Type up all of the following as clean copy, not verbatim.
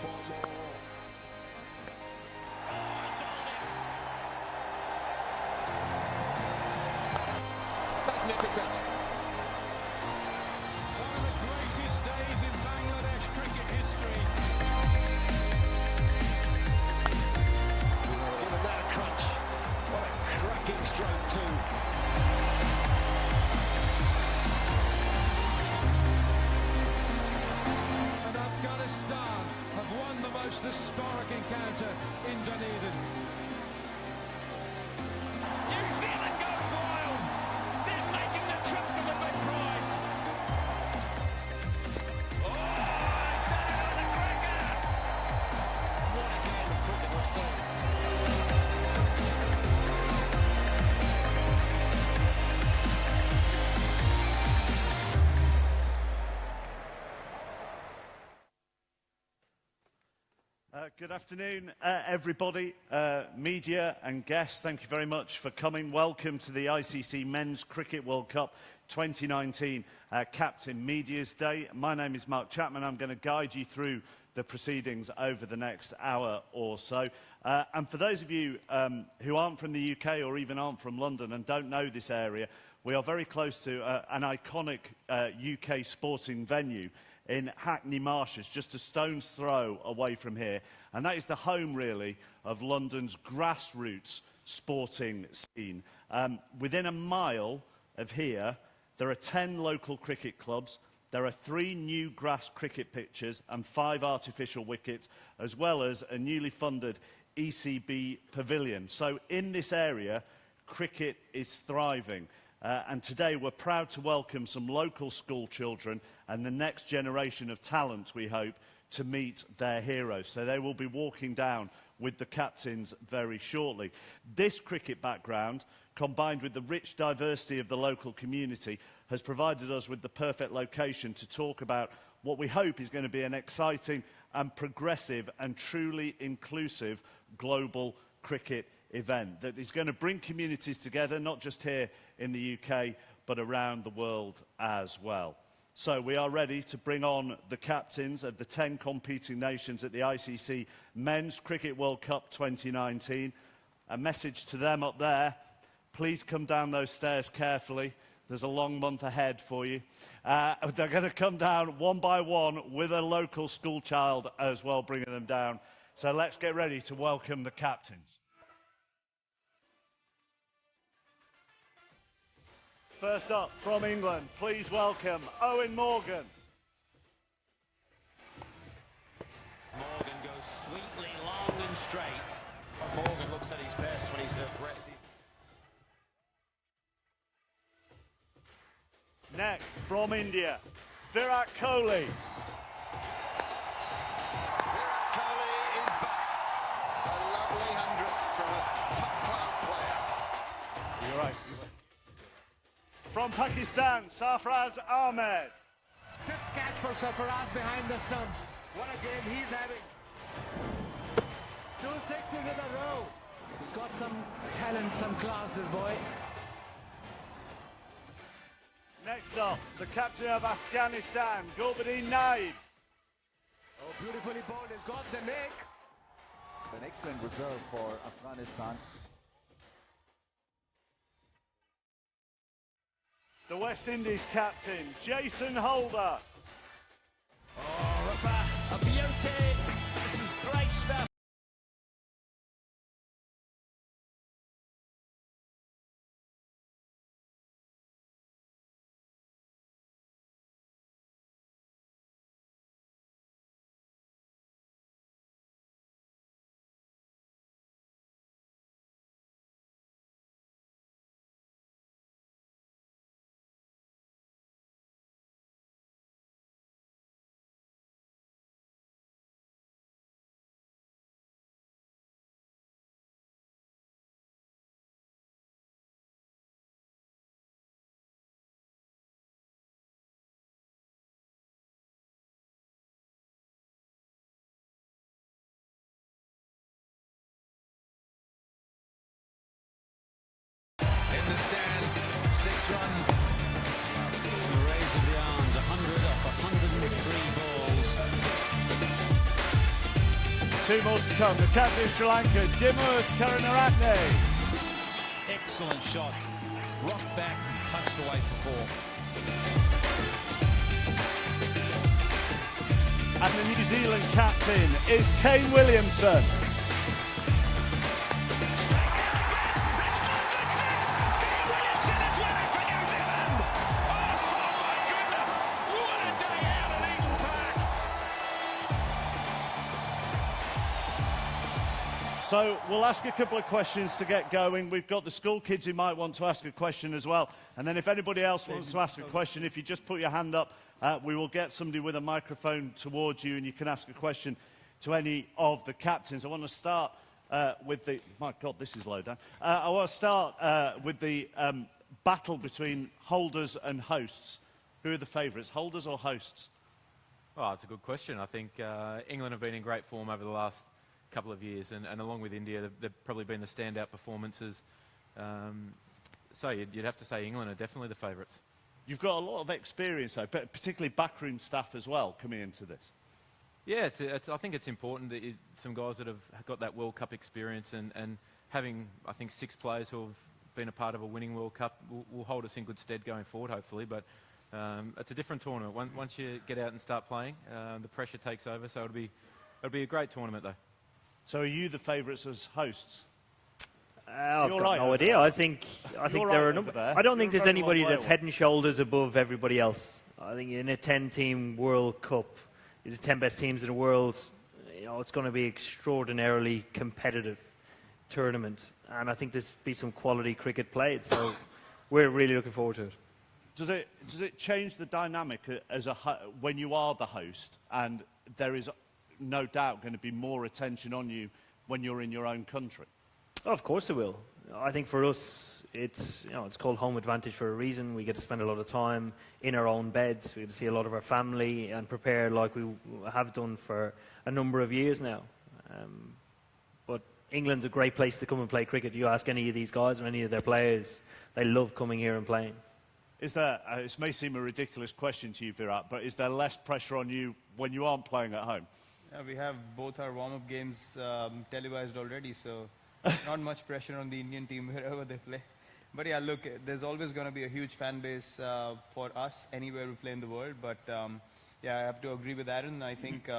for more. Magnificent. One of the greatest days in Bangladesh cricket history. Given that a crunch. What a cracking stroke too. And Afghanistan have won the most historic encounter in Dunedin. New Zealand goes wild. They're making the trip for the big prize. Oh, he's done it on the cracker. What a game of cricket we've seen. Good afternoon, everybody, media and guests. Thank you very much for coming. Welcome to the ICC Men's Cricket World Cup 2019 Captain Media's Day. My name is Mark Chapman. I'm going to guide you through the proceedings over the next hour or so. And for those of you who aren't from the UK or even aren't from London and don't know this area, we are very close to an iconic UK sporting venue in Hackney Marshes, just a stone's throw away from here. And that is the home, really, of London's grassroots sporting scene. Within a mile of here, there are 10 local cricket clubs, there are 3 new grass cricket pitches and 5 artificial wickets, as well as a newly funded ECB pavilion. So in this area, cricket is thriving. And today we're proud to welcome some local school children and the next generation of talent, we hope, to meet their heroes. So they will be walking down with the captains very shortly. This cricket background, combined with the rich diversity of the local community, has provided us with the perfect location to talk about what we hope is going to be an exciting and progressive and truly inclusive global cricket event that is going to bring communities together, not just here in the UK, but around the world as well. So we are ready to bring on the captains of the 10 competing nations at the ICC Men's Cricket World Cup 2019. A message to them up there: please come down those stairs carefully. There's a long month ahead for you. They're going to come down one by one with a local school child as well, bringing them down. So let's get ready to welcome the captains. First up, from England, please welcome Owen Morgan. Morgan goes sweetly long and straight. Morgan looks at his best when he's aggressive. Next, from India, Virat Kohli. Virat Kohli is back. A lovely 100 from a top-class player. You're right. From Pakistan, Sarfraz Ahmed. Fifth catch for Sarfaraz behind the stumps. What a game he's having. 2 sixes in a row. He's got some talent, some class, this boy. Next up, the captain of Afghanistan, Gulbuddin Naib. Oh, beautifully bowled. He's got the nick. An excellent reserve for Afghanistan. The West Indies captain, Jason Holder. Oh, Ripper, a beauty. This is great stuff. Two more to come. The captain of Sri Lanka, Dimuth Karunaratne. Excellent shot. Rocked back, punched away for four. And the New Zealand captain is Kane Williamson. So we'll ask a couple of questions to get going. We've got the school kids who might want to ask a question as well. And then if anybody else wants to ask a question, if you just put your hand up, we will get somebody with a microphone towards you and you can ask a question to any of the captains. I want to start with the... My God, this is low down. I want to start with the battle between holders and hosts. Who are the favourites, holders or hosts? Well, it's a good question. I think England have been in great form over the last couple of years, and along with India, they've probably been the standout performances. So you'd have to say England are definitely the favourites. You've got a lot of experience, though, particularly backroom staff as well, coming into this. Yeah, I think it's important that some guys that have got that World Cup experience and having, I think, 6 players who have been a part of a winning World Cup will hold us in good stead going forward, hopefully. But it's a different tournament. Once you get out and start playing, the pressure takes over. So it'll be a great tournament, though. So are you the favourites as hosts? I've got right no idea. I think there are a number. I don't think there's anybody that's head and shoulders above everybody else. I think in a 10-team World Cup, the 10 best teams in the world, it's going to be extraordinarily competitive tournament, and I think there's be some quality cricket played. So we're really looking forward to it. Does it change the dynamic as when you are the host, and there is no doubt going to be more attention on you when you're in your own country? Oh, of course it will. I think for us, it's called home advantage for a reason. We get to spend a lot of time in our own beds. We get to see a lot of our family and prepare like we have done for a number of years now. But England's a great place to come and play cricket. You ask any of these guys or any of their players, they love coming here and playing. Is there, it may seem a ridiculous question to you, Virat, but is there less pressure on you when you aren't playing at home? We have both our warm-up games televised already, so not much pressure on the Indian team wherever they play. But yeah, look, there's always going to be a huge fan base for us anywhere we play in the world. But yeah, I have to agree with Aaron. I think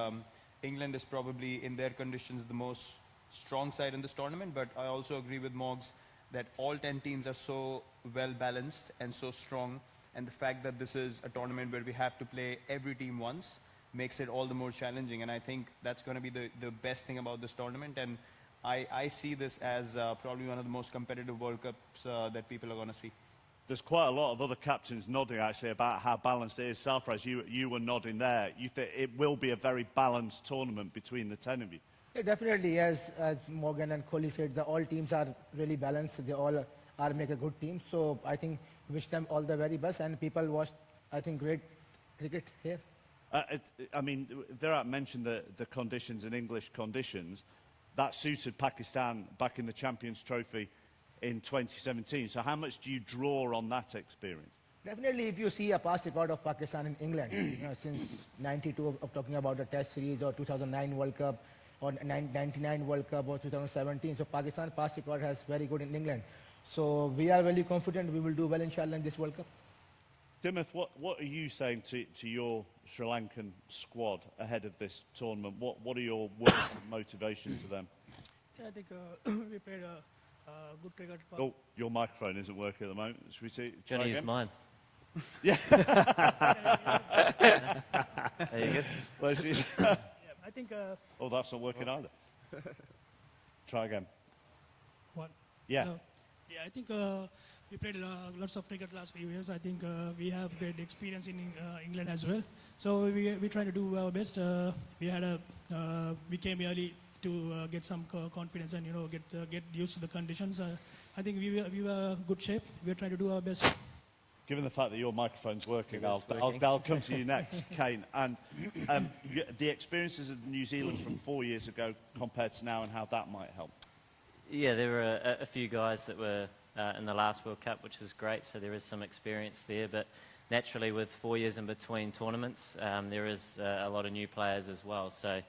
England is probably, in their conditions, the most strong side in this tournament. But I also agree with Moggs that all 10 teams are so well-balanced and so strong. And the fact that this is a tournament where we have to play every team once makes it all the more challenging, and I think that's going to be the best thing about this tournament, and I see this as probably one of the most competitive World Cups that people are going to see. There's quite a lot of other captains nodding actually about how balanced it is. Sarfraz, you were nodding there. You think it will be a very balanced tournament between the 10 of you? Yeah, definitely, as Morgan and Kohli said, all teams are really balanced. They all are make a good team, so I think wish them all the very best, and people watch, I think, great cricket here. I mean, Virat mentioned the conditions and English conditions. That suited Pakistan back in the Champions Trophy in 2017. So how much do you draw on that experience? Definitely, if you see a past record of Pakistan in England, since 92, of talking about the Test series, or 2009 World Cup, or 99 World Cup, or 2017. So Pakistan's past record has very good in England. So we are very confident we will do well, inshallah, in this World Cup. Dimuth, what are you saying to your Sri Lankan squad ahead of this tournament? What are your words of motivation to them? Yeah, I think we played a good cricket. Oh, your microphone isn't working at the moment. Should we see? Johnny, use mine. Yeah. There you go. Well, Yeah, I think. Oh, that's not working either. Try again. What? Yeah. No. Yeah, I think we played lots of cricket last few years. I think we have great experience in England as well. So we try to do our best. We came early to get some confidence and get used to the conditions. I think we were in good shape. We are trying to do our best. Given the fact that your microphone's working, I'll come to you next, Kane. And the experiences of New Zealand from 4 years ago compared to now, and how that might help. Yeah, there were a few guys that were in the last World Cup, which is great, so there is some experience there. But naturally, with 4 years in between tournaments, there is a lot of new players as well. So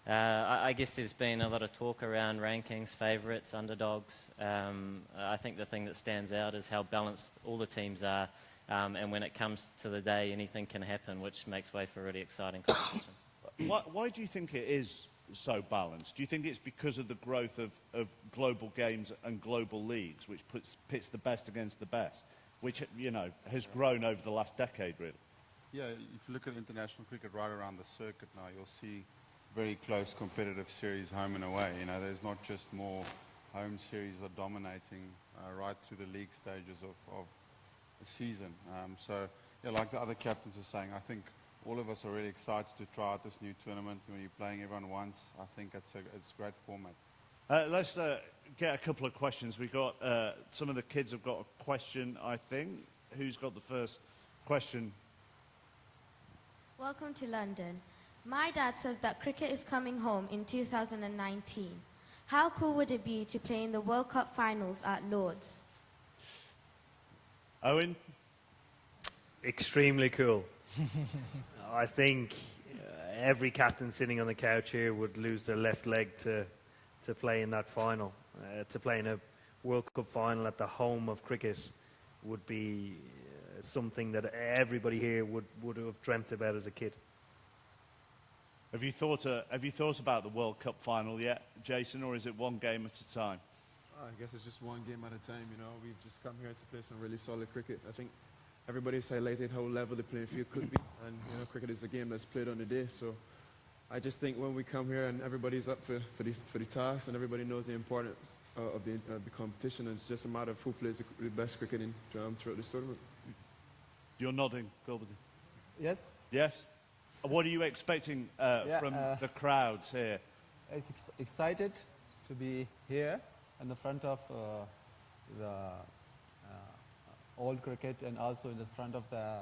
I guess there's been a lot of talk around rankings, favourites, underdogs. I think the thing that stands out is how balanced all the teams are, and when it comes to the day, anything can happen, which makes way for a really exciting competition. Why do you think it is so balanced? Do you think it's because of the growth of global games and global leagues, which pits the best against the best, which, you know, has grown over the last decade, really? Yeah, if you look at international cricket right around the circuit now, you'll see very close competitive series home and away. You know, there's not just more home series are dominating right through the league stages of a season. So, yeah, like the other captains were saying, I think all of us are really excited to try out this new tournament. When you're playing everyone once, I think it's a great format. Let's get a couple of questions. We've got, some of the kids have got a question, I think. Who's got the first question? Welcome to London. My dad says that cricket is coming home in 2019. How cool would it be to play in the World Cup finals at Lord's? Owen? Extremely cool. I think every captain sitting on the couch here would lose their left leg to play in that final. To play in a World Cup final at the home of cricket would be something that everybody here would have dreamt about as a kid. Have you thought about the World Cup final yet, Jason, or is it one game at a time? I guess it's just one game at a time, you know. We've just come here to play some really solid cricket. I think everybody's highlighted how level the playing field could be, and you know, cricket is a game that's played on the day. So I just think when we come here and everybody's up for the task, and everybody knows the importance of the competition, and it's just a matter of who plays the best cricket throughout this tournament. You're nodding, Gilbert. Yes. Yes. What are you expecting from the crowds here? Excited to be here in the front of the old cricket, and also in the front of the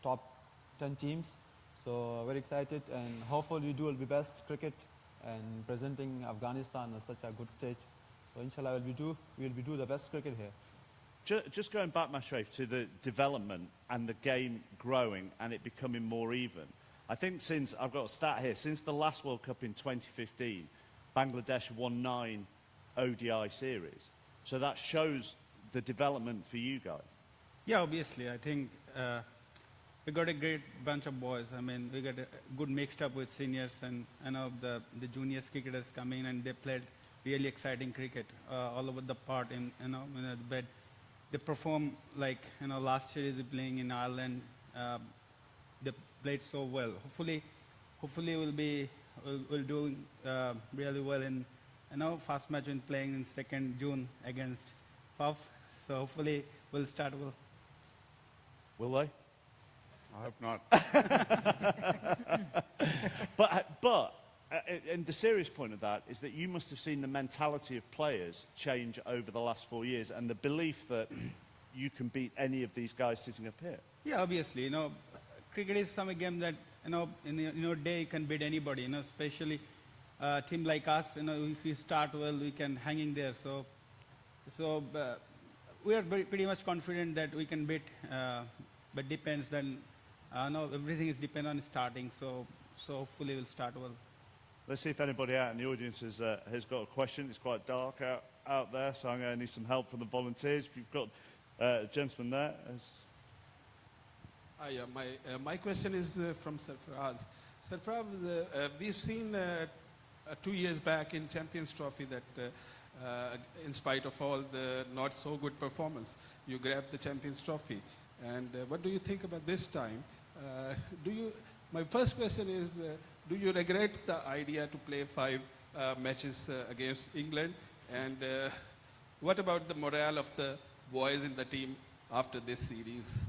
top 10 teams. So very excited, and hopefully we do the best cricket and presenting Afghanistan on such a good stage. So inshallah we'll do the best cricket here. Just going back, Mashraf, to the development and the game growing and it becoming more even. I think since, I've got a stat here, since the last World Cup in 2015, Bangladesh won 9 ODI series. So that shows the development for you guys. Yeah, obviously. I think we got a great bunch of boys. I mean, we got a good mixed up with seniors, and you know, the juniors cricketers come in and they played really exciting cricket all over the part in the bed. They perform like, you know, last series we playing in Ireland. They played so well. Hopefully we'll do really well in, you know, first match when playing in 2nd June against Puff. So hopefully we'll start well. Will they? I hope not. But and the serious point of that is that you must have seen the mentality of players change over the last 4 years, and the belief that you can beat any of these guys sitting up here. Yeah, obviously, you know, cricket is some game that, you know, in your day you can beat anybody, you know, especially a team like us, you know, if we start well, we can hang in there. So we are pretty much confident that we can beat, but depends then, no, everything is depend on starting, so hopefully we'll start well. Let's see if anybody out in the audience has got a question. It's quite dark out there, so I'm going to need some help from the volunteers. If you've got a gentleman there. My question is from Sarfaraz. Sarfaraz, we've seen 2 years back in Champions Trophy that in spite of all the not so good performance, you grabbed the Champions Trophy. And what do you think about this time? My first question is, do you regret the idea to play 5 matches against England? And what about the morale of the boys in the team after this series?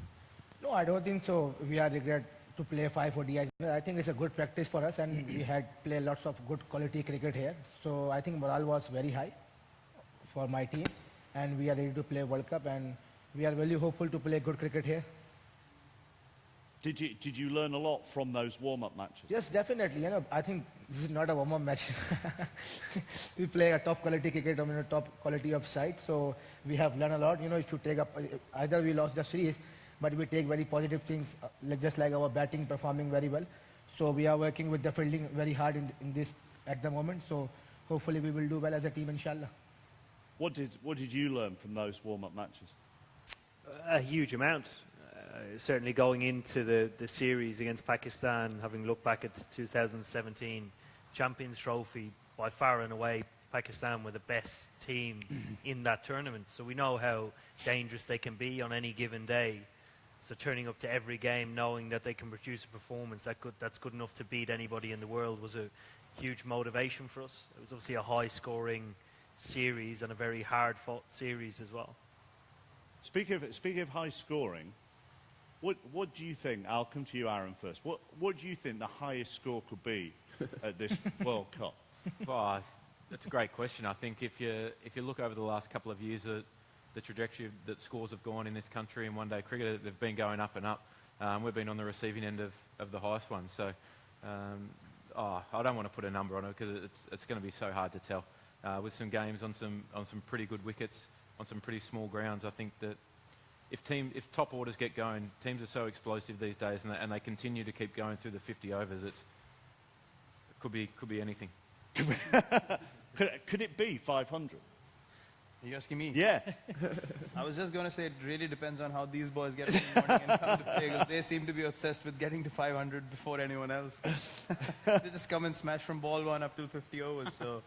No, I don't think so. We are regret to play 5 ODIs. I think it's a good practice for us, and we had played lots of good quality cricket here. So I think morale was very high for my team, and we are ready to play World Cup, and we are really hopeful to play good cricket here. Did you learn a lot from those warm-up matches? Yes, definitely. You know, I think this is not a warm-up match. We play a top quality cricket, I mean, a top quality of side. So we have learned a lot. You know, if you take up, either we lost the series, but we take very positive things, just like our batting performing very well. So we are working with the fielding very hard in this at the moment. So hopefully we will do well as a team, inshallah. What did you learn from those warm-up matches? A huge amount. Certainly going into the series against Pakistan, having looked back at 2017 Champions Trophy, by far and away Pakistan were the best team in that tournament. So we know how dangerous they can be on any given day. So turning up to every game knowing that they can produce a performance that's good enough to beat anybody in the world was a huge motivation for us. It was obviously a high-scoring series and a very hard-fought series as well. Speaking of high scoring, what do you think? I'll come to you, Aaron, first. What do you think the highest score could be at this World Cup? Well, that's a great question. I think if you look over the last couple of years, the trajectory that scores have gone in this country in one-day cricket, they've been going up and up. We've been on the receiving end of the highest one. So I don't want to put a number on it because it's going to be so hard to tell. With some games on some pretty good wickets, on some pretty small grounds, I think that if top orders get going, teams are so explosive these days, and they continue to keep going through the 50 overs. It could be anything. Could it be 500? Are you asking me? Yeah. I was just going to say it really depends on how these boys get up in the morning and come to play, because they seem to be obsessed with getting to 500 before anyone else. They just come and smash from ball one up till 50 overs. So,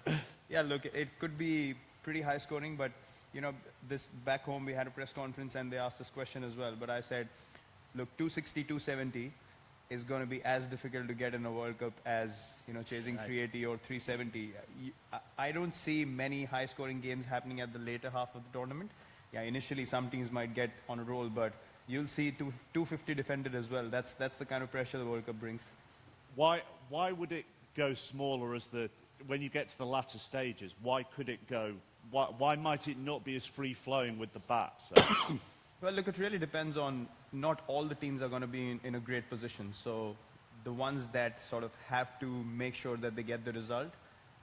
yeah, look, it could be pretty high scoring, but, you know, this back home we had a press conference and they asked this question as well. But I said, look, 260, 270 is going to be as difficult to get in a World Cup as, you know, chasing 380 or 370. I don't see many high-scoring games happening at the later half of the tournament. Yeah, initially some teams might get on a roll, but you'll see 250 defended as well. That's the kind of pressure the World Cup brings. Why would it go smaller when you get to the latter stages? Why could it go? Why might it not be as free-flowing with the bats? Well, look, it really depends on, not all the teams are going to be in a great position. So the ones that sort of have to make sure that they get the result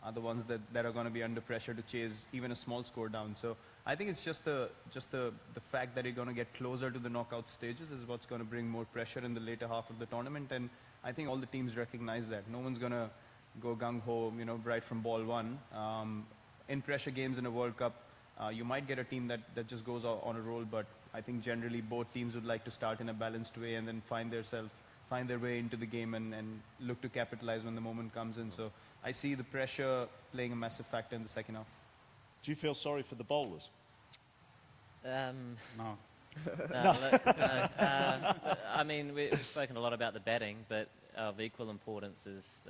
are the ones that are going to be under pressure to chase even a small score down. So I think it's just the fact that you're going to get closer to the knockout stages is what's going to bring more pressure in the later half of the tournament. And I think all the teams recognize that. No one's going to go gung-ho, you know, right from ball one. In pressure games in a World Cup, you might get a team that just goes on a roll, but I think generally both teams would like to start in a balanced way and then find their way into the game and look to capitalize when the moment comes in. So I see the pressure playing a massive factor in the second half. Do you feel sorry for the bowlers? No. No. I mean, we've spoken a lot about the batting, but of equal importance is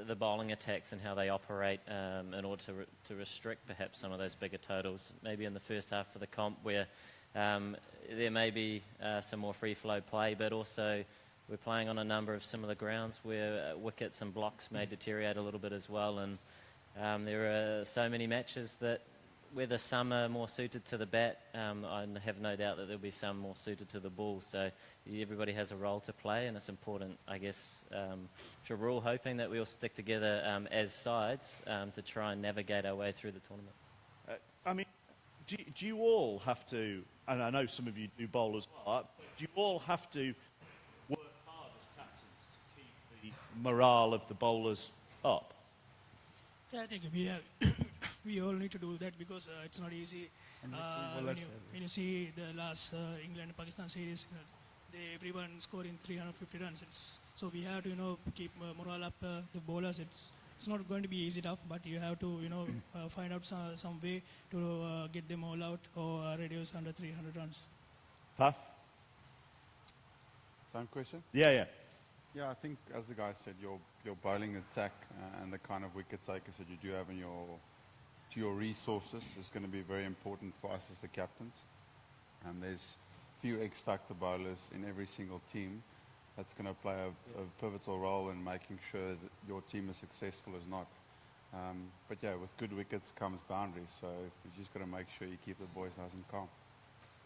the bowling attacks and how they operate in order to restrict perhaps some of those bigger totals. Maybe in the first half of the comp where there may be some more free-flow play, but also we're playing on a number of similar grounds where wickets and blocks may deteriorate a little bit as well. And there are so many matches that whether some are more suited to the bat, I have no doubt that there'll be some more suited to the ball. So everybody has a role to play, and it's important, I guess. So we're all hoping that we all stick together as sides to try and navigate our way through the tournament. I mean, do you all have to, and I know some of you do bowl as well, do you all have to work hard as captains to keep the morale of the bowlers up? Yeah, I think we all need to do that because it's not easy. When you see the last England-Pakistan series, everyone scoring 350 runs. So we have to, keep morale up the bowlers. It's not going to be easy enough, but you have to, find out some way to get them all out or reduce under 300 runs. Paf? Same question? Yeah. Yeah, I think, as the guy said, your bowling attack and the kind of wicket takers that you do have to your resources is going to be very important for us as the captains. And there's few X-factor bowlers in every single team that's going to play a pivotal role in making sure that your team is successful as not. But yeah, with good wickets comes boundaries, so you just got to make sure you keep the boys nice and calm.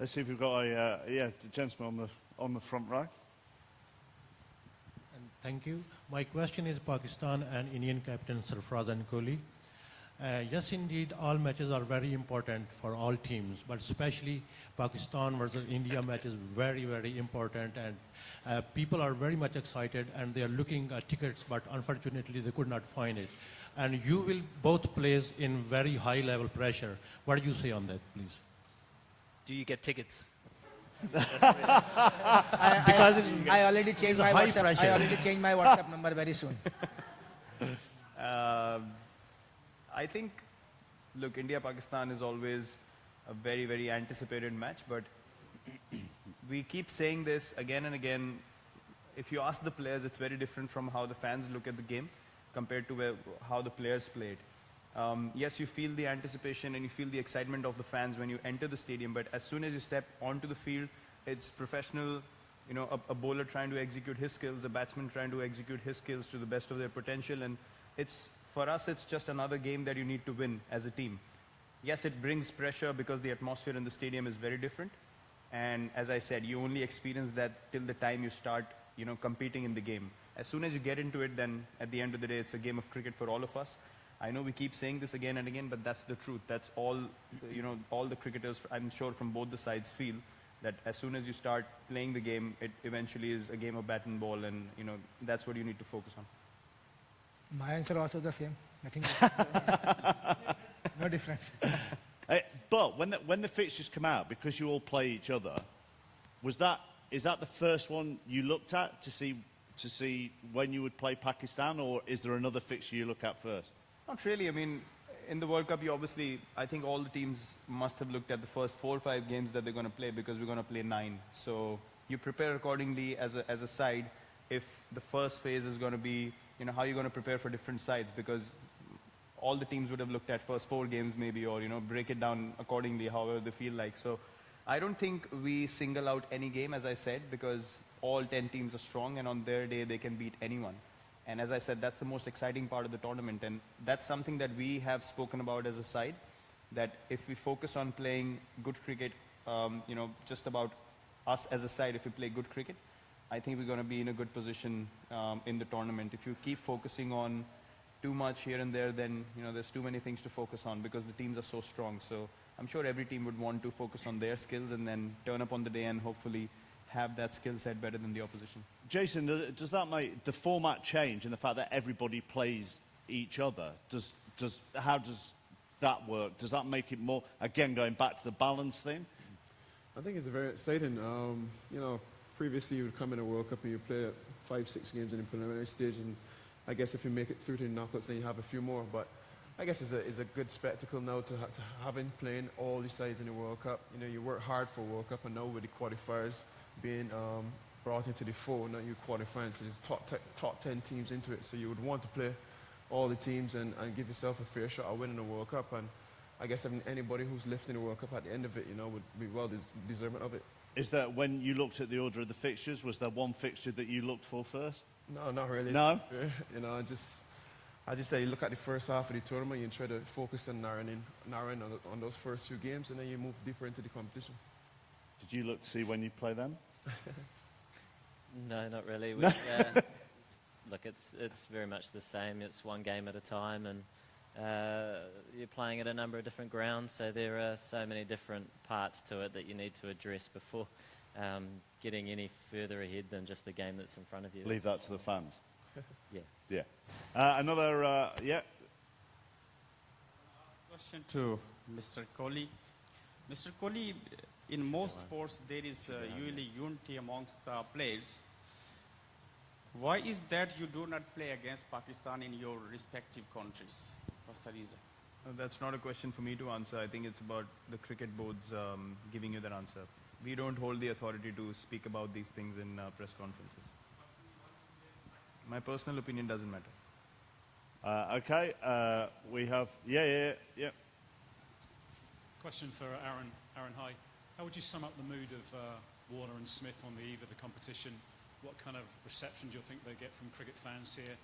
Let's see if we've got the gentleman on the front row. Thank you. My question is Pakistan and Indian captain Sarfaraz and Kohli. Yes, indeed, all matches are very important for all teams, but especially Pakistan versus India match is very, very important, and people are very much excited, and they are looking at tickets, but unfortunately they could not find it. And you will both place in very high level pressure. What do you say on that, please? Do you get tickets? I already changed my high WhatsApp. pressure. I already changed my WhatsApp number very soon. I think, look, India-Pakistan is always a very, very anticipated match, but we keep saying this again and again. If you ask the players, it's very different from how the fans look at the game compared to how the players play it. Yes, you feel the anticipation and you feel the excitement of the fans when you enter the stadium, but as soon as you step onto the field, it's professional, you know, a bowler trying to execute his skills, a batsman trying to execute his skills to the best of their potential, and for us, it's just another game that you need to win as a team. Yes, it brings pressure because the atmosphere in the stadium is very different, and as I said, you only experience that till the time you start, you know, competing in the game. As soon as you get into it, then at the end of the day, it's a game of cricket for all of us. I know we keep saying this again and again, but that's the truth. That's all, you know, all the cricketers, I'm sure from both the sides feel that as soon as you start playing the game, it eventually is a game of bat and ball, and, you know, that's what you need to focus on. My answer also the same. Nothing. No difference. But when the fixtures come out, because you all play each other, is that the first one you looked at to see when you would play Pakistan, or is there another fixture you look at first? Not really. I mean, in the World Cup, you obviously, I think all the teams must have looked at the first 4 or 5 games that they're going to play, because we're going to play 9. So you prepare accordingly as a side. If the first phase is going to be, you know, how you're going to prepare for different sides, because all the teams would have looked at first 4 games maybe, or, you know, break it down accordingly, however they feel like. So I don't think we single out any game, as I said, because all 10 teams are strong, and on their day they can beat anyone. And as I said, that's the most exciting part of the tournament, and that's something that we have spoken about as a side, that if we focus on playing good cricket, you know, just about us as a side, if we play good cricket, I think we're going to be in a good position in the tournament. If you keep focusing on too much here and there, then, you know, there's too many things to focus on, because the teams are so strong. So I'm sure every team would want to focus on their skills and then turn up on the day and hopefully have that skill set better than the opposition. Jason, does that make the format change in the fact that everybody plays each other? How does that work? Does that make it more, again, going back to the balance thing? I think it's very exciting. You know, previously you would come in a World Cup and you play 5-6 games in the preliminary stage, and I guess if you make it through to the knockouts, then you have a few more. But I guess it's a good spectacle now to having playing all these sides in the World Cup. You know, you work hard for World Cup, and now with the qualifiers being brought into the fold, now you qualifying, so there's top 10 teams into it. So you would want to play all the teams and give yourself a fair shot at winning the World Cup. And I guess anybody who's lifting the World Cup at the end of it, you know, would be well deserving of it. Is that when you looked at the order of the fixtures, was there one fixture that you looked for first? No, not really. No? You know, I just say you look at the first half of the tournament, you try to focus on narrowing on those first few games, and then you move deeper into the competition. Did you look to see when you play them? No, not really. Look, it's very much the same. It's one game at a time, and you're playing at a number of different grounds, so there are so many different parts to it that you need to address before getting any further ahead than just the game that's in front of you. Leave that to the fans. Yeah. Yeah. Yeah. Question to Mr. Kohli. Mr. Kohli, in most sports there is usually unity amongst the players. Why is that you do not play against Pakistan in your respective countries? What's the reason? That's not a question for me to answer. I think it's about the cricket boards giving you that answer. We don't hold the authority to speak about these things in press conferences. My personal opinion doesn't matter. Okay. We have... Yeah. Question for Aaron. Aaron, hi. How would you sum up the mood of Warner and Smith on the eve of the competition? What kind of reception do you think they get from cricket fans here?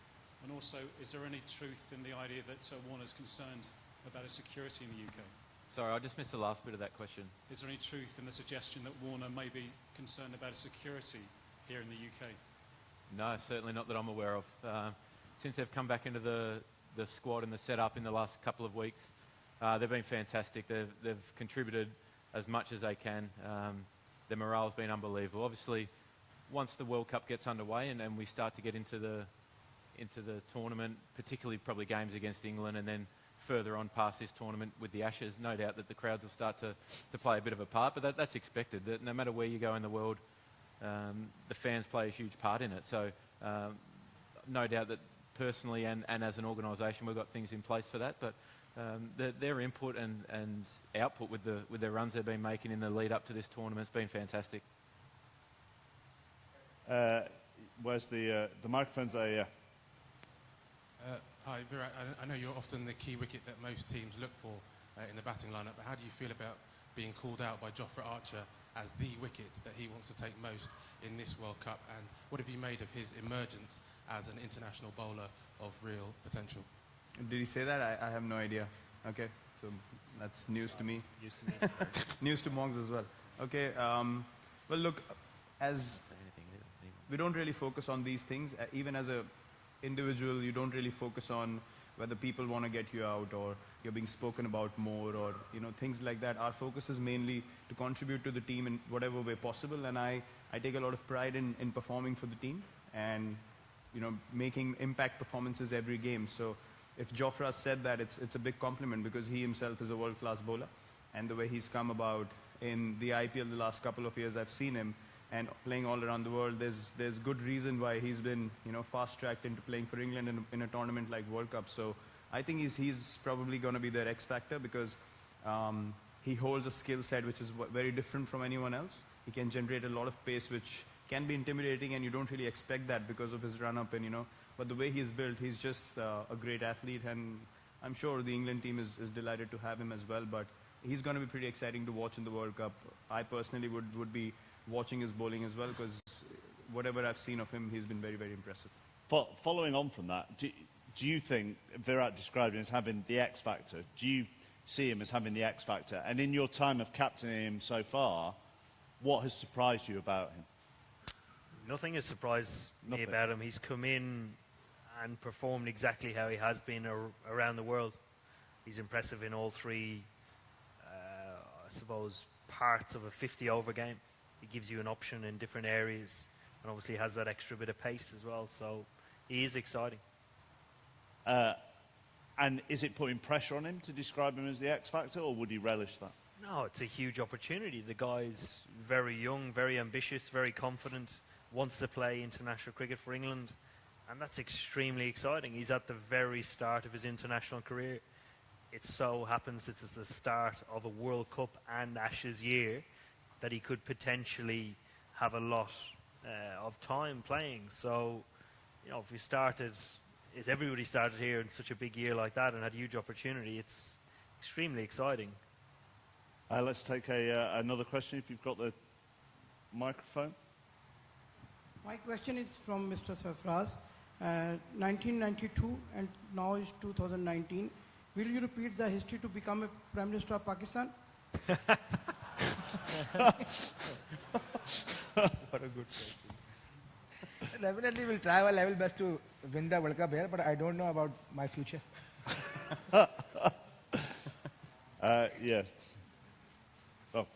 And also, is there any truth in the idea that Warner's concerned about his security in the UK? Sorry, I just missed the last bit of that question. Is there any truth in the suggestion that Warner may be concerned about his security here in the UK? No, certainly not that I'm aware of. Since they've come back into the the squad and the setup in the last couple of weeks. They've been fantastic. They've contributed as much as they can. Their morale's been unbelievable. Obviously, once the World Cup gets underway and we start to get into the tournament, particularly probably games against England, and then further on past this tournament with the Ashes, no doubt that the crowds will start to play a bit of a part. But that's expected. That no matter where you go in the world, the fans play a huge part in it. So no doubt that personally and as an organisation, we've got things in place for that. But their input and output with their runs they've been making in the lead up to this tournament has been fantastic. Where's the microphone's there? Yeah. Hi, Virat. I know you're often the key wicket that most teams look for in the batting lineup, but how do you feel about being called out by Jofra Archer as the wicket that he wants to take most in this World Cup? And what have you made of his emergence as an international bowler of real potential? Did he say that? I have no idea. Okay, so that's news to me. News to me. News to Mongs as well. Okay, well look, as we don't really focus on these things. Even as a individual, you don't really focus on whether people want to get you out or you're being spoken about more or things like that. Our focus is mainly to contribute to the team in whatever way possible, and I take a lot of pride in performing for the team and making impact performances every game. So if Jofra said that, it's a big compliment because he himself is a world-class bowler, and the way he's come about in the IPL the last couple of years, I've seen him and playing all around the world. There's good reason why he's been fast-tracked into playing for England in a tournament like World Cup. So I think he's probably going to be their X factor because he holds a skill set which is very different from anyone else. He can generate a lot of pace which can be intimidating, and you don't really expect that because of his run-up and but the way he's built, he's just a great athlete, and I'm sure the England team is delighted to have him as well. But he's going to be pretty exciting to watch in the World Cup. I personally would be watching his bowling as well because whatever I've seen of him, he's been very, very impressive. Following on from that, do you think Virat described him as having the X factor? Do you see him as having the X factor? And in your time of captaining him so far, what has surprised you about him? Nothing has surprised me about him. He's come in and performed exactly how he has been around the world. He's impressive in all three, I suppose, parts of a 50-over game. He gives you an option in different areas and obviously has that extra bit of pace as well. So he is exciting. And is it putting pressure on him to describe him as the X factor, or would he relish that? No, it's a huge opportunity. The guy's very young, very ambitious, very confident, wants to play international cricket for England, and that's extremely exciting. He's at the very start of his international career. It so happens it's the start of a World Cup and Ashes year that he could potentially have a lot of time playing. So, if everybody started here in such a big year like that and had a huge opportunity, it's extremely exciting. Let's take another question if you've got the microphone. My question is from Mr. Sarfraz. 1992 and now is 2019. Will you repeat the history to become a Prime Minister of Pakistan? What a good question. Definitely will try our level best to win the World Cup here, but I don't know about my future. Yes. Oh.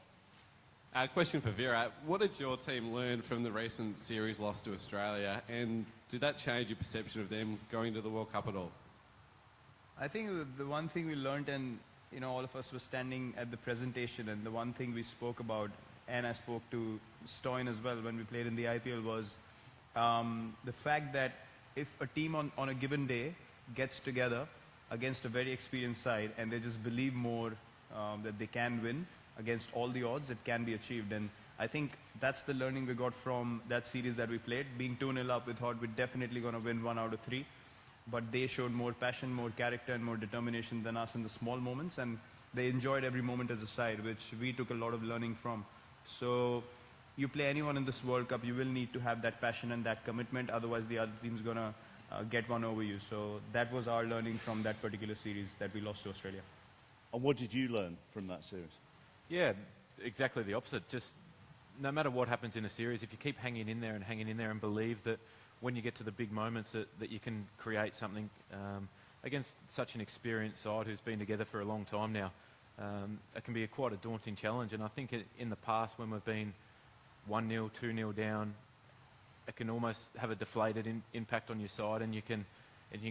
Question for Virat. What did your team learn from the recent series loss to Australia, and did that change your perception of them going to the World Cup at all? I think the one thing we learned, and all of us were standing at the presentation, and the one thing we spoke about, and I spoke to Stoyan as well when we played in the IPL, was the fact that if a team on a given day gets together against a very experienced side and they just believe more that they can win against all the odds, it can be achieved. And I think that's the learning we got from that series that we played. Being 2-0 up, we thought we're definitely going to win 1 out of 3. But they showed more passion, more character, and more determination than us in the small moments. And they enjoyed every moment as a side, which we took a lot of learning from. So you play anyone in this World Cup, you will need to have that passion and that commitment. Otherwise, the other team's going to get one over you. So that was our learning from that particular series that we lost to Australia. And what did you learn from that series? Yeah, exactly the opposite. Just no matter what happens in a series, if you keep hanging in there and believe that when you get to the big moments that you can create something, against such an experienced side who's been together for a long time now, it can be quite a daunting challenge. And I think in the past, when we've been 1-0, 2-0 down, it can almost have a deflated impact on your side, and you can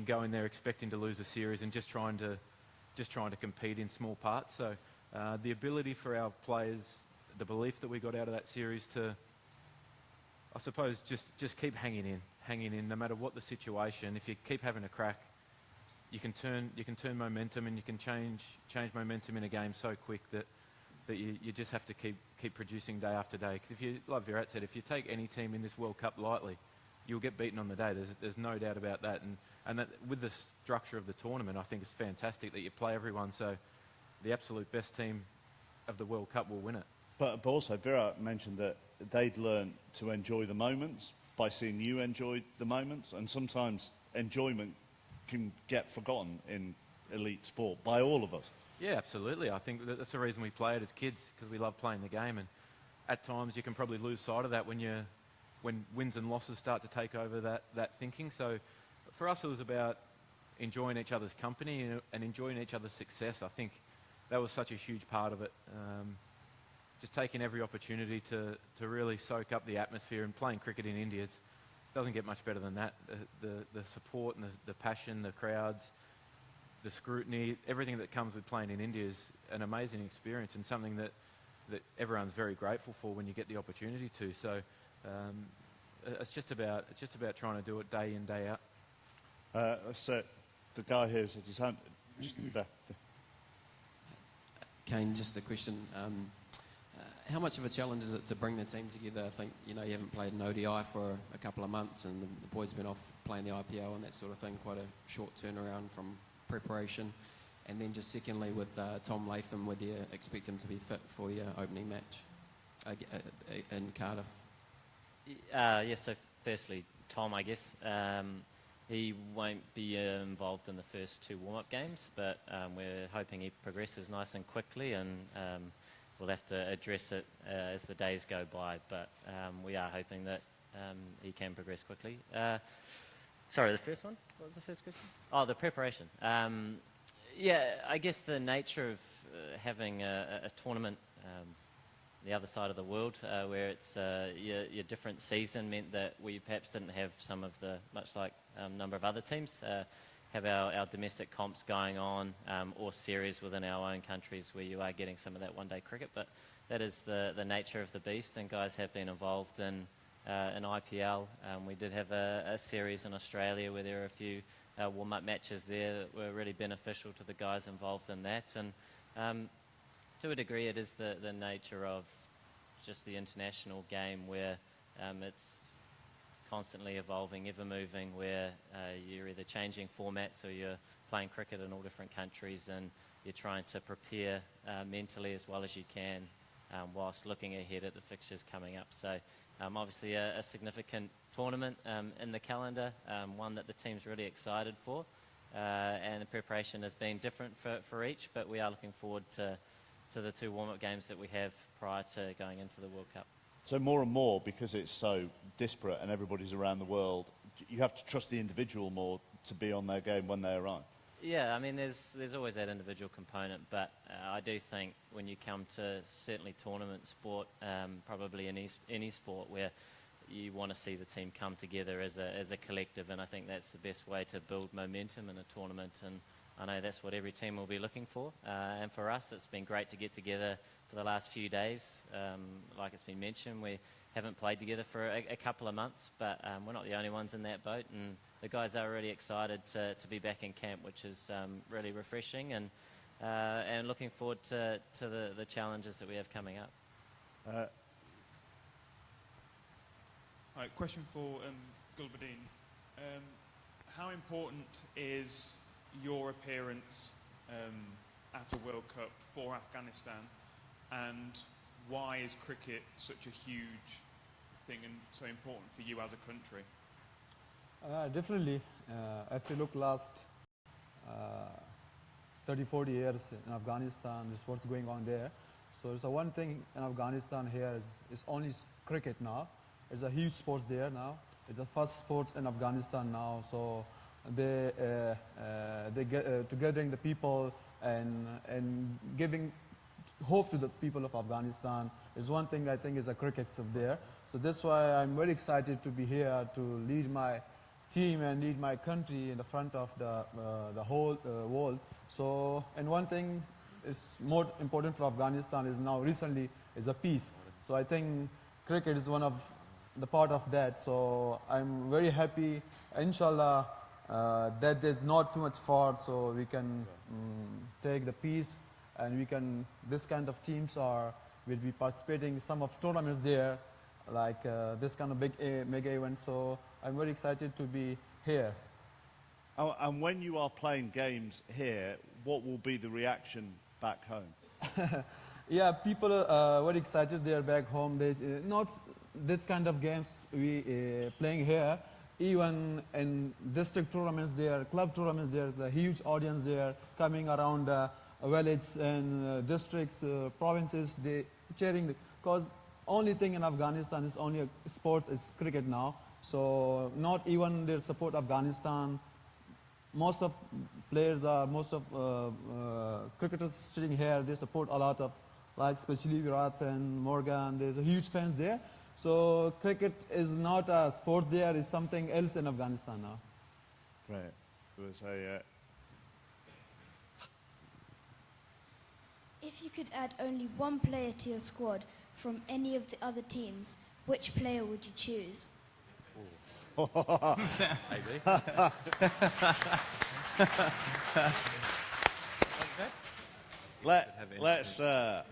go in there expecting to lose a series and just trying to compete in small parts. So the ability for our players, the belief that we got out of that series to, I suppose, just keep hanging in no matter what the situation. If you keep having a crack, you can turn momentum, and you can change momentum in a game so quick that you just have to keep producing day after day. Because if you, like Virat said, if you take any team in this World Cup lightly, you'll get beaten on the day. There's no doubt about that. And that with the structure of the tournament, I think it's fantastic that you play everyone, so the absolute best team of the World Cup will win it. But also, Virat mentioned that they'd learn to enjoy the moments by seeing you enjoy the moments, and sometimes enjoyment can get forgotten in elite sport by all of us. Yeah, absolutely. I think that's the reason we play it as kids, because we love playing the game, and at times you can probably lose sight of that when wins and losses start to take over that thinking. So for us, it was about enjoying each other's company and enjoying each other's success. I think that was such a huge part of it. Just taking every opportunity to really soak up the atmosphere, and playing cricket in India doesn't get much better than that. The support and the passion, the crowds, the scrutiny, everything that comes with playing in India is an amazing experience, and something that everyone's very grateful for when you get the opportunity to. So it's just about trying to do it day in, day out. So the guy here said his hand just there. Kane, just a question. How much of a challenge is it to bring the team together? I think, you haven't played an ODI for a couple of months, and the boys have been off playing the IPL and that sort of thing, quite a short turnaround from preparation. And then just secondly, with Tom Latham, whether you expect him to be fit for your opening match in Cardiff? Yeah, so firstly, Tom, I guess. He won't be involved in the first 2 warm-up games, but we're hoping he progresses nice and quickly, and we'll have to address it as the days go by, but we are hoping that he can progress quickly. Sorry, the first one? What was the first question? Oh, the preparation. Yeah, I guess the nature of having a tournament the other side of the world, where it's your different season, meant that we perhaps didn't have some of the, much like number of other teams, have our domestic comps going on, or series within our own countries where you are getting some of that one-day cricket. But that is the nature of the beast, and guys have been involved in IPL. We did have a series in Australia where there were a few warm-up matches there that were really beneficial to the guys involved in that. And to a degree, it is the nature of just the international game, where it's constantly evolving, ever moving, where you're either changing formats or you're playing cricket in all different countries, and you're trying to prepare mentally as well as you can, whilst looking ahead at the fixtures coming up. So obviously a significant tournament in the calendar, one that the team's really excited for, and the preparation has been different for each, but we are looking forward to the 2 warm-up games that we have prior to going into the World Cup. So more and more, because it's so disparate and everybody's around the world, you have to trust the individual more to be on their game when they arrive. Yeah, I mean, there's always that individual component, but I do think when you come to certainly tournament sport, probably any sport, where you want to see the team come together as a collective, and I think that's the best way to build momentum in a tournament, and I know that's what every team will be looking for. And for us, it's been great to get together for the last few days. Like it's been mentioned, we haven't played together for a couple of months, but we're not the only ones in that boat, and the guys are really excited to be back in camp, which is really refreshing, and looking forward to the challenges that we have coming up. All right, question for Gulbuddin. How important is your appearance at a World Cup for Afghanistan, and why is cricket such a huge thing and so important for you as a country? Definitely. If you look last 30-40 years in Afghanistan, this what's going on there. So it's one thing in Afghanistan here is only cricket now. It's a huge sport there now. It's the first sport in Afghanistan now. So to gathering the people and giving hope to the people of Afghanistan is one thing I think is a cricket's of there. So that's why I'm very excited to be here to lead my team and lead my country in the front of the whole world. So, and one thing is more important for Afghanistan is now recently is a peace. So I think cricket is one of the part of that. So I'm very happy, inshallah, that there's not too much fraud, so we can take the peace, and we can, this kind of teams will be participating some of tournaments there, like this kind of big mega event. So I'm very excited to be here. Oh, and when you are playing games here, what will be the reaction back home? Yeah, people are very excited. They are back home. They not that kind of games we playing here. Even in district tournaments, there, club tournaments, there's a huge audience there coming around villages and districts, provinces. They cheering because only thing in Afghanistan is only sports is cricket now. So not even they support Afghanistan. Most of players are, most of cricketers sitting here, they support a lot of, like especially Virat and Morgan. There's a huge fans there. So cricket is not a sport there, it's something else in Afghanistan now. Right. If you could add only one player to your squad from any of the other teams, which player would you choose? Let's start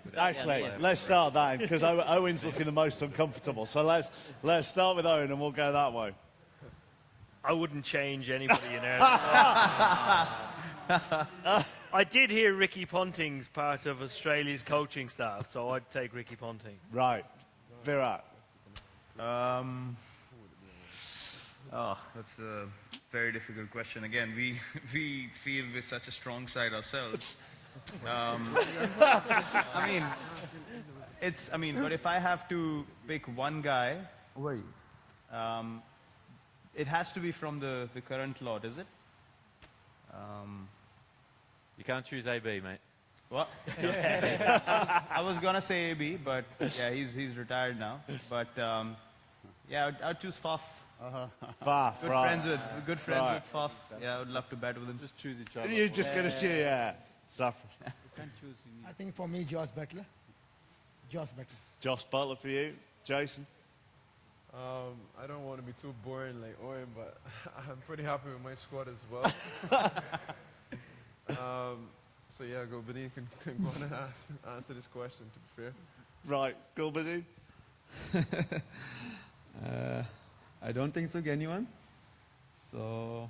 that because Owen's looking the most uncomfortable. So let's start with Owen and we'll go that way. I wouldn't change anybody in there. I did hear Ricky Ponting's part of Australia's coaching staff, so I'd take Ricky Ponting. Right. Virat. That's a very difficult question. Again, we feel we're such a strong side ourselves. But if I have to pick one guy, it has to be from the current lot, is it? You can't choose AB, mate. What? I was gonna say AB, but yeah, he's retired now. But yeah, I'd choose Faf. Faf, Good friends with Faf. Yeah, I would love to bat with him. Just choose each other. You're just going to cheer, yeah. I think for me, Josh Butler. Josh Butler for you. Jason? I don't want to be too boring like Owen, but I'm pretty happy with my squad as well. So yeah, Gulbadeen can go on and answer this question, to be fair. Right, Gulbadeen? I don't think so, anyone. So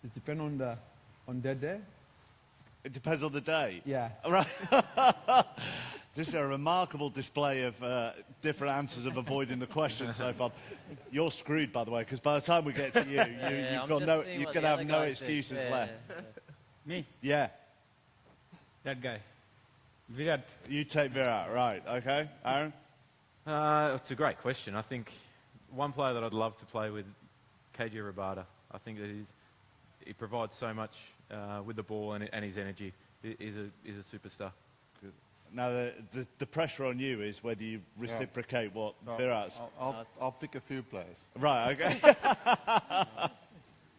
it depends on that day. It depends on the day? Yeah. Right. This is a remarkable display of different answers of avoiding the question so far. You're screwed, by the way, because by the time we get to you, you're going to have no excuses left. Me? Yeah. That guy. Virat. You take Virat, right. Okay. Aaron? It's a great question. I think one player that I'd love to play with, KG Rabada. I think that he provides so much with the ball and his energy. He's a superstar. Good. Now, the pressure on you is whether you reciprocate what Virat's... I'll pick a few players. Right, okay.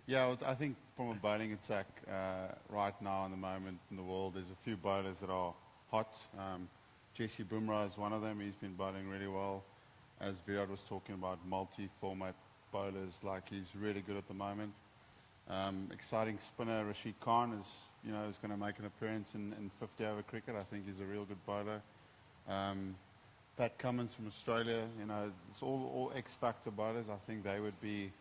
Yeah, I think from a bowling attack, right now in the moment in the world, there's a few bowlers that are hot. Jesse Bumrah is one of them. He's been bowling really well. As Virat was talking about, multi-format bowlers, like he's really good at the moment. Exciting spinner Rashid Khan is going to make an appearance in 50-over cricket. I think he's a real good bowler. Pat Cummins from Australia, it's all X-factor bowlers. I think they would be,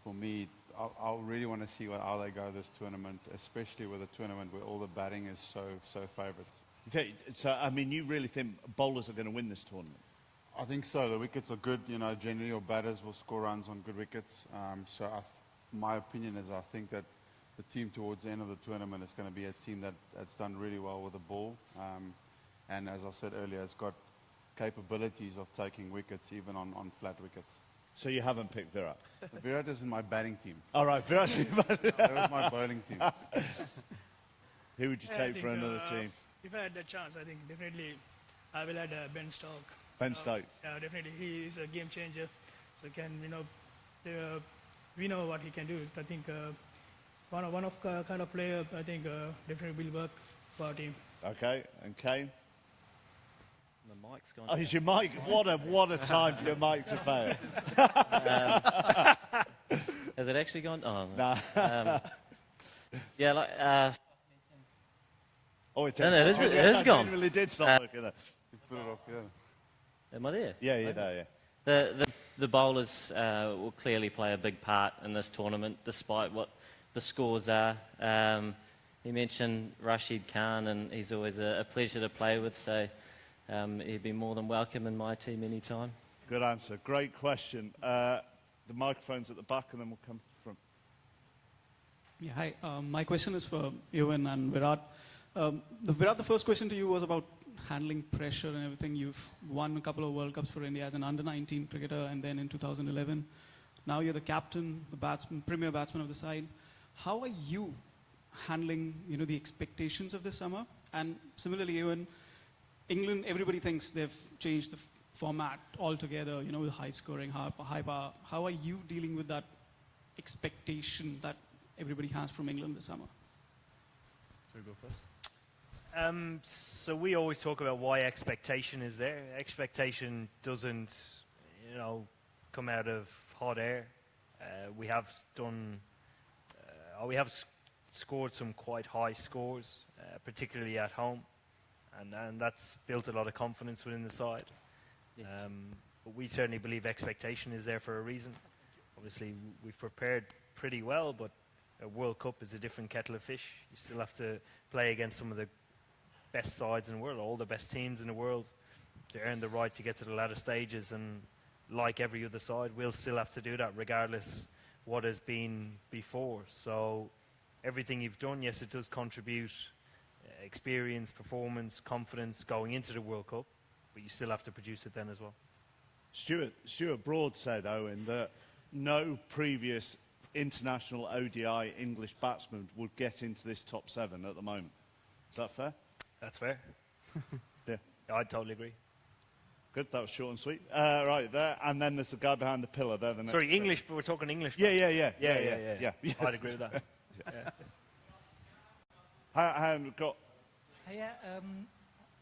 for me, I really want to see how they go this tournament, especially with a tournament where all the batting is so favourites. Okay, so, I mean, you really think bowlers are going to win this tournament? I think so. The wickets are good. Generally your batters will score runs on good wickets. So my opinion is I think that the team towards the end of the tournament is going to be a team that's done really well with the ball. And as I said earlier, it's got capabilities of taking wickets even on flat wickets. So you haven't picked Virat? Virat is in my batting team. All right, Virat's in your batting That was my bowling team. Who would you I take think, for another team? If I had the chance, I think definitely I will add Ben Stokes. Ben Stokes. Yeah, definitely. He is a game changer. So we know what he can do. I think one of kind of player, I think definitely will work for our team. Okay, and Kane? The mic's gone. Oh, is your mic? What a time for your mic to fail. Has it actually gone? Oh, no. Yeah, like... oh, it no, it is gone. It really did stop working there. You put it off, yeah. Am I there? Yeah, you're there, yeah. The bowlers will clearly play a big part in this tournament, despite what the scores are. He mentioned Rashid Khan, and he's always a pleasure to play with, so he'd be more than welcome in my team anytime. Good answer. Great question. The microphone's at the back, and then we'll come from... Yeah, hi. My question is for Ewan and Virat. Virat, the first question to you was about handling pressure and everything. You've won a couple of World Cups for India as an under-19 cricketer, and then in 2011. Now you're the captain, the batsman, premier batsman of the side. How are you handling, the expectations of this summer? And similarly, Ewan, England, everybody thinks they've changed the format altogether, with high scoring, high bar. How are you dealing with that expectation that everybody has from England this summer? Should we go first? So we always talk about why expectation is there. Expectation doesn't, come out of hot air. We have scored some quite high scores, particularly at home, and that's built a lot of confidence within the side. But we certainly believe expectation is there for a reason. Obviously, we've prepared pretty well, but a World Cup is a different kettle of fish. You still have to play against some of the best sides in the world, all the best teams in the world, to earn the right to get to the latter stages. And like every other side, we'll still have to do that regardless what has been before. So everything you've done, yes, it does contribute experience, performance, confidence going into the World Cup, but you still have to produce it then as well. Stuart Broad said, Owen, that no previous international ODI English batsman would get into this top 7 at the moment. Is that fair? That's fair. Yeah. I totally agree. Good, that was short and sweet. Right there, and then there's the guy behind the pillar there. Sorry, English, but we're talking English. Yeah. Yes. I'd agree with that. I've got... Hiya,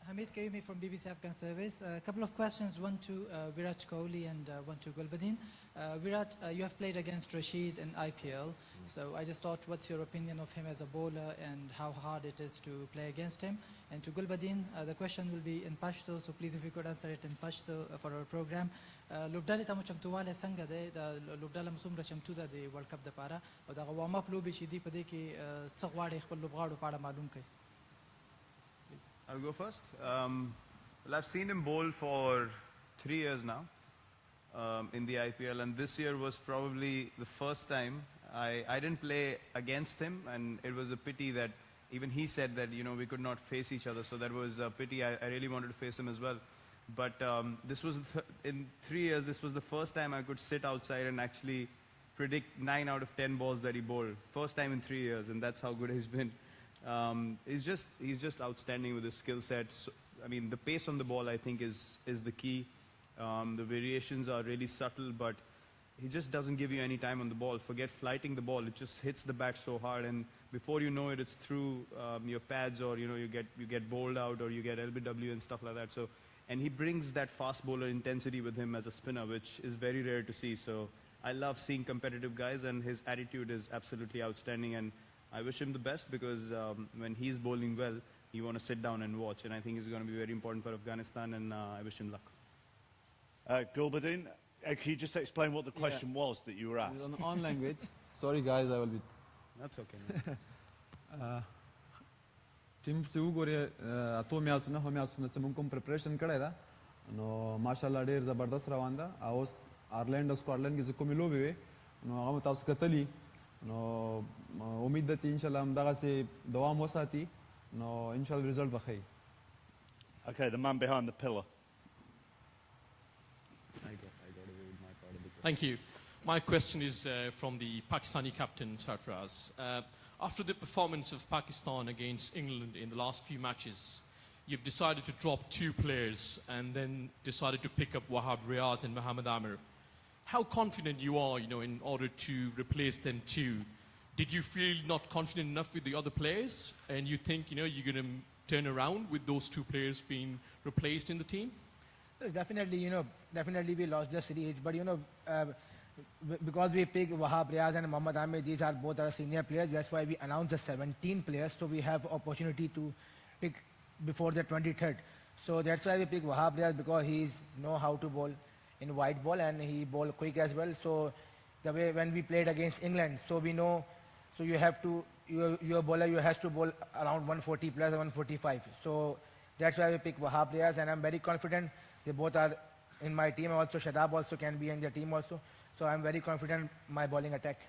Hamid Kaimi from BBC Afghan Service. A couple of questions, one to Virat Kohli and one to Gulbuddin. Virat, you have played against Rashid in IPL, so I just thought, what's your opinion of him as a bowler and how hard it is to play against him? And to Gulbuddin, the question will be in Pashto, so please if you could answer it in Pashto for our program. Lubdali tamu chamtuwale sanga de da lubdala musumra chamtuda de World Cup da para o da warm up lobi shidi pade ki sagwade khpal lubgadu para malum kai. I'll go first. Well, I've seen him bowl for 3 years now in the IPL, and this year was probably the first time I didn't play against him, and it was a pity that even he said that, we could not face each other, so that was a pity. I really wanted to face him as well. But this was, in 3 years, this was the first time I could sit outside and actually predict 9 out of 10 balls that he bowled. First time in 3 years, and that's how good he's been. He's just outstanding with his skill set. So, the pace on the ball, I think, is the key. The variations are really subtle, but he just doesn't give you any time on the ball. Forget flighting the ball; it just hits the bat so hard, and before you know it, it's through your pads, or you get bowled out, or you get LBW and stuff like that. So, and he brings that fast bowler intensity with him as a spinner, which is very rare to see. So, I love seeing competitive guys, and his attitude is absolutely outstanding. And I wish him the best, because when he's bowling well, you want to sit down and watch, and I think he's going to be very important for Afghanistan, and I wish him luck. Gulbuddin, can you just explain what the question was that you were asked? It was on language. Sorry guys, I will be... That's okay. Team से उगोरे तो मैं आसुना से मुंकम preparation करे था, no माशाल्लाह der ज़बरदस्त रवांदा, आउस Ireland उसको आयरलैंड की ज़िक्को मिलो भी वे, नो हम ताउस कतली, नो उम्मीद है इंशाल्लाह हम दागा से दवाम हो साथी, नो इंशाल्लाह result बखाई. Okay, the man behind the pillar. I got away with my part of the Thank you. My question is from the Pakistani captain, Sarfraz. After the performance of Pakistan against England in the last few matches, you've decided to drop 2 players and then decided to pick up Wahab Riaz and Mohamed Amir. How confident you are, in order to replace them too? Did you feel not confident enough with the other players, and you think, you're going to turn around with those 2 players being replaced in the team? Yes, definitely, definitely we lost the series, but because we picked Wahab Riaz and Mohamed Amir, these are both our senior players. That's why we announced the 17 players, so we have opportunity to pick before the 23rd. So that's why we picked Wahab Riaz, because he know how to bowl in white ball and he bowl quick as well. So the way when we played against England, so we know, so you have to, your bowler, you has to bowl around 140 plus 145. So that's why we picked Wahab Riaz, and I'm very confident they both are in my team. Also, Shadab also can be in the team also. So I'm very confident my bowling attack.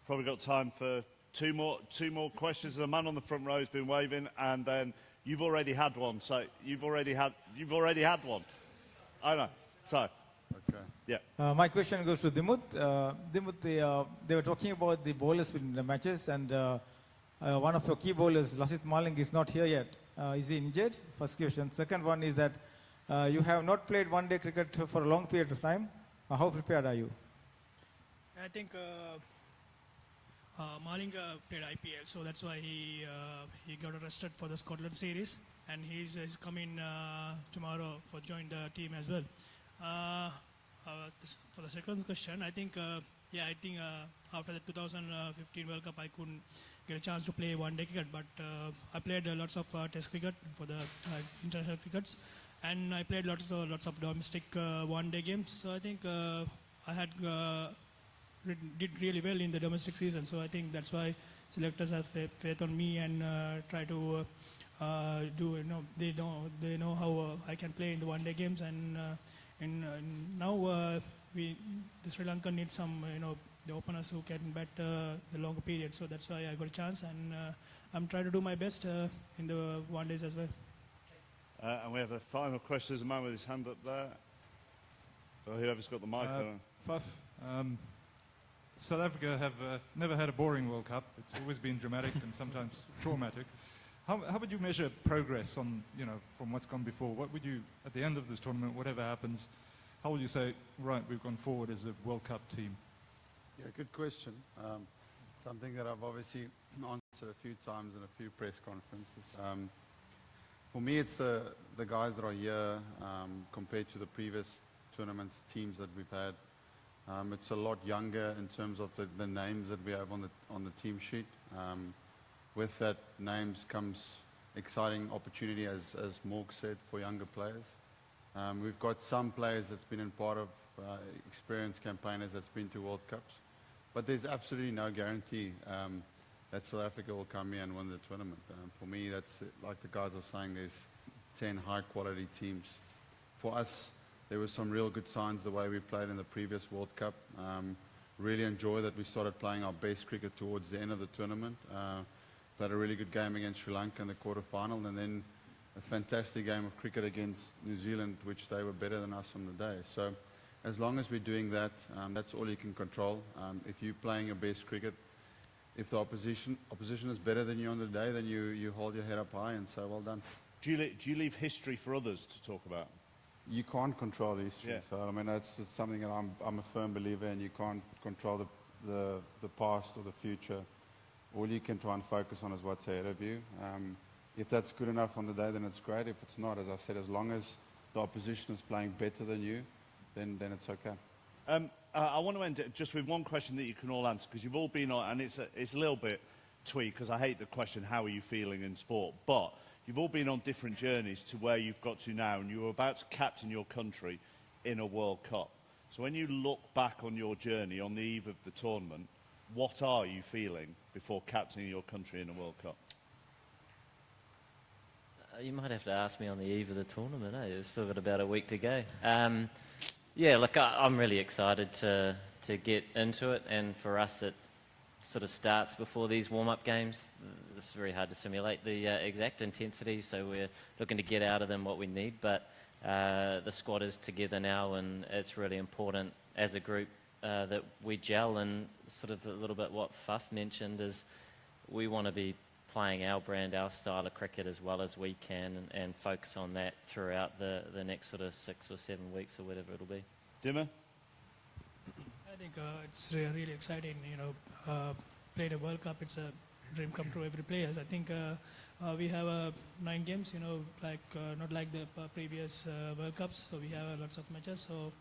Probably got time for two more questions. The man on the front row has been waving, and then you've already had one. So you've already had one. I know. So. Okay. Yeah. My question goes to Dimut. Dimut, they were talking about the bowlers in the matches, and one of your key bowlers, Lasith Maling, is not here yet. Is he injured? First question. Second one is that you have not played one-day cricket for a long period of time. How prepared are you? I think Maling played IPL, so that's why he got arrested for the Scotland series, and he's coming tomorrow for join the team as well. For the second question, I think after the 2015 World Cup, I couldn't get a chance to play one-day cricket, but I played lots of Test cricket for the international crickets, and I played lots of domestic one-day games. So I think I had did really well in the domestic season. So I think that's why selectors have faith on me and try to they know how I can play in the one-day games, and now the Sri Lanka needs some the openers who can bat the longer period. So that's why I got a chance, and I'm trying to do my best in the one days as well. And we have a final question. There's a man with his hand up there. Or whoever's got the mic on. Faf, South Africa have never had a boring World Cup. It's always been dramatic and sometimes traumatic. How would you measure progress on, from what's gone before? What would you, at the end of this tournament, whatever happens, how will you say, right, we've gone forward as a World Cup team? Yeah, good question. Something that I've obviously answered a few times in a few press conferences. For me, it's the guys that are here compared to the previous tournaments, teams that we've had. It's a lot younger in terms of the names that we have on the team sheet. With that names comes exciting opportunity, as Morg said, for younger players. We've got some players that's been in part of experienced campaigners that's been to World Cups. But there's absolutely no guarantee that South Africa will come here and win the tournament. For me, that's like the guys are saying, there's 10 high-quality teams. For us, there were some real good signs the way we played in the previous World Cup. Really enjoy that we started playing our best cricket towards the end of the tournament. Played a really good game against Sri Lanka in the quarterfinal, and then a fantastic game of cricket against New Zealand, which they were better than us on the day. So as long as we're doing that, that's all you can control. If you're playing your best cricket, if the opposition is better than you on the day, then you hold your head up high and say, well done. Do you leave history for others to talk about? You can't control the history. Yeah. So I mean, that's just something that I'm a firm believer in. You can't control the past or the future. All you can try and focus on is what's ahead of you. If that's good enough on the day, then it's great. If it's not, as I said, as long as the opposition is playing better than you, then it's okay. I want to end it just with one question that you can all answer, because you've all been on, and it's a little bit twee, because I hate the question, how are you feeling in sport? But you've all been on different journeys to where you've got to now, and you're about to captain your country in a World Cup. So when you look back on your journey on the eve of the tournament, what are you feeling before captaining your country in a World Cup? You might have to ask me on the eve of the tournament, eh? We've still got about a week to go. Yeah, look, I'm really excited to get into it, and for us it sort of starts before these warm-up games. It's very hard to simulate the exact intensity, so we're looking to get out of them what we need, but the squad is together now, and it's really important as a group that we gel, and sort of a little bit what Fuff mentioned is we want to be playing our brand, our style of cricket as well as we can, and focus on that throughout the next sort of 6 or 7 weeks or whatever it'll be. Dimmer? I think it's really exciting. Playing a World Cup, it's a dream come true every player. I think we have 9 games. Not like the previous World Cups. So we have lots of matches. So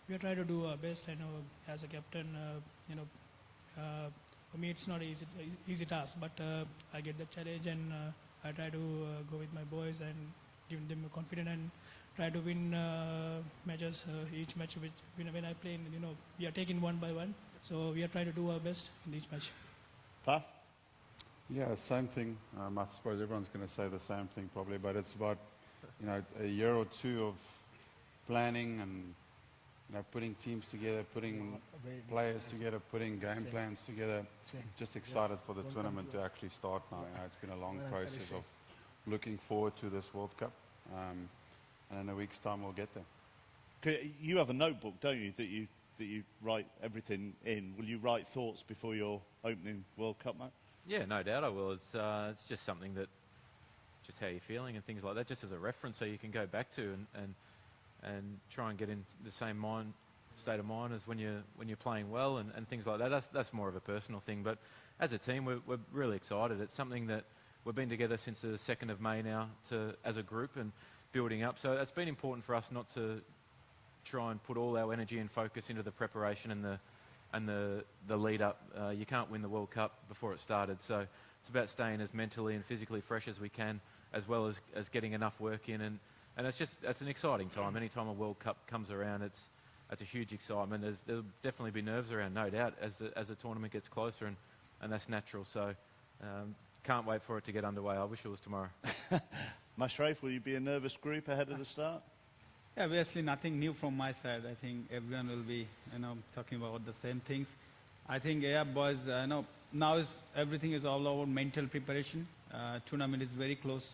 we are trying to do our best. I know as a captain, for me it's not easy task, but I get the challenge, and I try to go with my boys and give them confidence and try to win matches. Each match which when I play, we are taking one by one. So we are trying to do our best in each match. Faf? Yeah, same thing. I suppose everyone's going to say the same thing probably, but it's about, a year or two of planning and, putting teams together, putting players together, putting game plans together. Just excited for the tournament to actually start now. It's been a long process of looking forward to this World Cup, and in a week's time we'll get there. You have a notebook, don't you, that you write everything in. Will you write thoughts before your opening World Cup match? Yeah, no doubt I will. It's just something that, just how you're feeling and things like that, just as a reference, so you can go back to and try and get in the same state of mind as when you're playing well and things like that. That's more of a personal thing. But as a team, we're really excited. It's something that we've been together since the 2nd of May now as a group and building up. So it's been important for us not to try and put all our energy and focus into the preparation and the lead up. You can't win the World Cup before it started. So it's about staying as mentally and physically fresh as we can, as well as getting enough work in. And it's an exciting time. Anytime a World Cup comes around, it's a huge excitement. There'll definitely be nerves around, no doubt, as the tournament gets closer, and that's natural. So can't wait for it to get underway. I wish it was tomorrow. Mashrafe, will you be a nervous group ahead of the start? Yeah, obviously nothing new from my side. I think everyone will be, talking about the same things. I think, boys, now everything is all about mental preparation. Tournament is very close.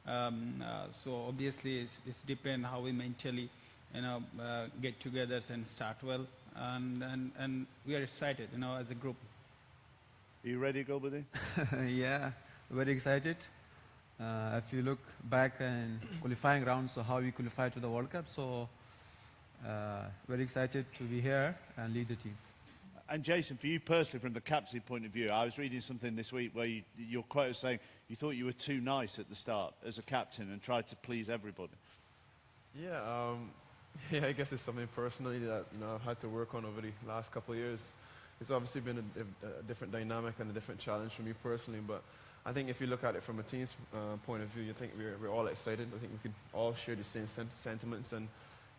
So obviously it's depend how we mentally, get together and start well. And we are excited, as a group. Are you ready, Gulbadeen? Yeah, very excited. If you look back in qualifying rounds, so how we qualified to the World Cup, so very excited to be here and lead the team. And Jason, for you personally, from the captaincy point of view, I was reading something this week where your quote was saying you thought you were too nice at the start as a captain and tried to please everybody. Yeah, I guess it's something personally that I've had to work on over the last couple of years. It's obviously been a different dynamic and a different challenge for me personally, but I think if you look at it from a team's point of view, you think we're all excited. I think we could all share the same sentiments, and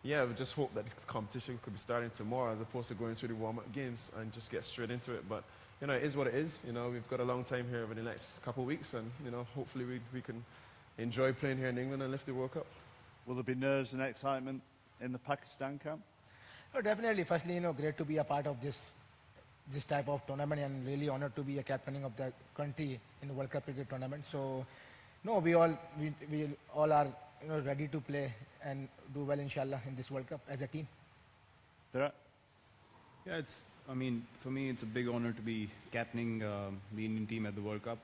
yeah, we just hope that the competition could be starting tomorrow as opposed to going through the warm-up games and just get straight into it. But it is what it is. We've got a long time here over the next couple of weeks, and hopefully we can enjoy playing here in England and lift the World Cup. Will there be nerves and excitement in the Pakistan camp? Oh, definitely. Firstly, great to be a part of this type of tournament, and really honored to be a captaining of the country in the World Cup cricket tournament. So, no, we all are ready to play and do well, inshallah, in this World Cup as a team. Yeah, for me, it's a big honor to be captaining the Indian team at the World Cup,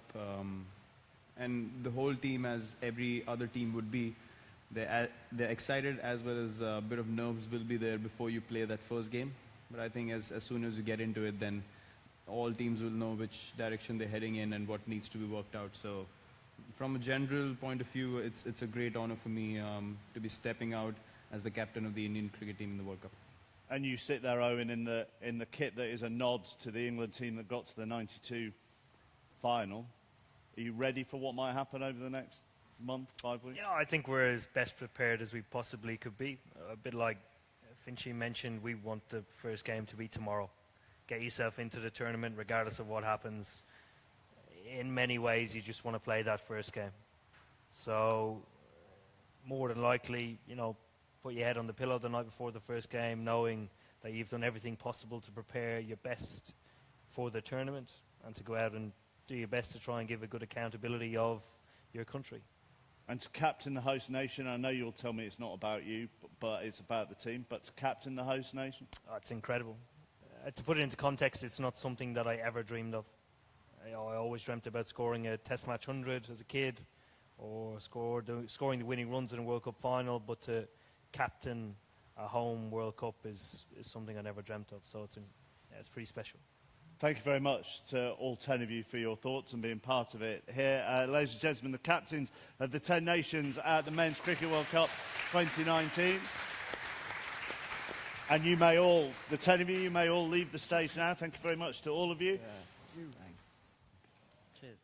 and the whole team, as every other team would be, they're excited, as well as a bit of nerves will be there before you play that first game. But I think as soon as you get into it, then all teams will know which direction they're heading in and what needs to be worked out. So from a general point of view, it's a great honor for me to be stepping out as the captain of the Indian cricket team in the World Cup. And you sit there, Owen, in the kit that is a nod to the England team that got to the 92 final. Are you ready for what might happen over the next month, 5 weeks? Yeah, I think we're as best prepared as we possibly could be. A bit like Finchy mentioned, we want the first game to be tomorrow. Get yourself into the tournament regardless of what happens. In many ways, you just want to play that first game. So, more than likely, put your head on the pillow the night before the first game, knowing that you've done everything possible to prepare your best for the tournament and to go out and do your best to try and give a good accountability of your country. And to captain the host nation, I know you'll tell me it's not about you, but it's about the team. But to captain the host nation? Oh, it's incredible. To put it into context, it's not something that I ever dreamed of. I always dreamt about scoring a Test match 100 as a kid, or scoring the winning runs in a World Cup final, but to captain a home World Cup is something I never dreamt of. So it's pretty special. Thank you very much to all 10 of you for your thoughts and being part of it here. Ladies and gentlemen, the captains of the 10 nations at the Men's Cricket World Cup 2019. And you may all, the 10 of you may all leave the stage now. Thank you very much to all of you. Yes. Thanks. Cheers.